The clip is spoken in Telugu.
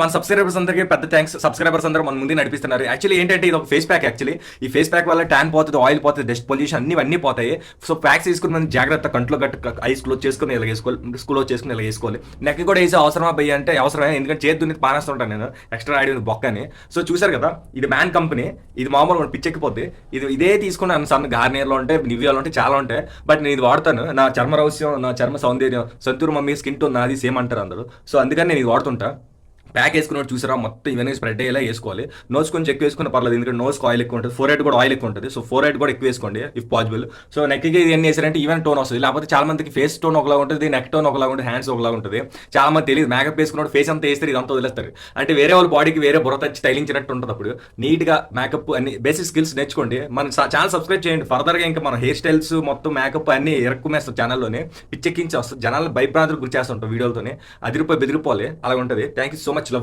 మన సబ్స్క్రైబర్స్ అందరికీ పెద్ద థ్యాంక్స్. సబ్స్క్రైబర్స్ అందరూ మన ముందు నడిపిస్తున్నారు. యాక్చువల్లీ ఏంటంటే ఇది ఒక ఫేస్ ప్యాక్. యాక్చువల్లీ ఈ ఫేస్ ప్యాక్ వల్ల ట్యాన్ పోతుంది, ఆయిల్ పోతుంది, డస్ట్ పొల్యూషన్ అన్నీ పోతాయి. సో ప్యాక్స్ తీసుకుని మనం జాగ్రత్త కంట్లో గట్టు ఐస్ క్లోజ్ చేసుకుని ఇలా వేసుకోవాలి, క్లోజ్ చేసుకుని ఇలా వేసుకోవాలి. నెక్ కూడా వేసే అవసరమా భయ్య అంటే అవసరమే, ఎందుకంటే చేతి దున్ని పానేస్తుంటాను నేను ఎక్స్ట్రా ఆడి బొక్కని. సో చూసారు కదా, ఇది మ్యాన్ కంపెనీ, ఇది మామూలుగా పిచ్చెక్కిపోద్ది. ఇదే తీసుకుని సన్న గార్నియర్లో ఉంటాయి, నివియాలో ఉంటాయి, చాలా ఉంటాయి. బట్ నేను ఇది వాడతాను. నా చర్మ రహస్యం, నా చర్మ సౌందర్యం, సంతూర్ మమ్మీ స్కిన్ టోన్ నాది సేమ్ అంటారు అందరూ. సో అందుకని నేను ఇది వాడుతుంటా. ప్యాక్ వేసుకున్నట్టు చూసారా, మొత్తం ఇవన్నీ స్ప్రెడ్ అయ్యేలా వేసుకోవాలి. నోస్ కొంచెం ఎక్కువ వేసుకున్న పర్లేదు, ఎందుకంటే నోస్ ఆయిల్ ఎక్కువ ఉంటుంది, ఫోర్ హెడ్ కూడా ఆయిల్ ఎక్కువ ఉంటుంది. సో ఫోర్ హెడ్ కూడా ఎక్కువ వేసుకోండి ఇఫ్ పాసిబుల్. సో నెక్కి ఇవన్నీ వేసారంటే ఈవెన్ టోన్ వస్తుంది. లేకపోతే చాలా మందికి ఫేస్ టోన్ ఒకలా ఉంటుంది, నెక్ టోన్ ఒకలా ఉంటుంది, హ్యాండ్స్ ఒకలా ఉంటుంది. చాలా మంది తెలియదు, మేకప్ వేసుకున్నప్పుడు ఫేస్ అంతా వేస్తారు, ఇదంతా వదిలేస్తారు. అంటే వేరే వాళ్ళ బాడీకి వేరే బుర్ర తెచ్చి స్టైలించినట్టు ఉంటుంది. అప్పుడు నీట్గా మేకప్ అన్ని బేసిక్ స్కిల్స్ నేర్చుకోండి. మన ఛానల్ సబ్స్క్రైబ్ చేయండి. ఫర్దర్గా ఇంకా మన హెయిర్ స్టైల్స్ మొత్తం మేకప్ అన్ని ఎరక్కుమేస్తాం ఛానల్లోనే, పిచ్చెక్కించి వస్తుంది. జనాలు భయభ్రాంతులు గురి చేస్తుంటాం వీడియోలతోనే, అదిరిపోయి బెదిరిపోవాలి, అలా ఉంటుంది. Thank you so much.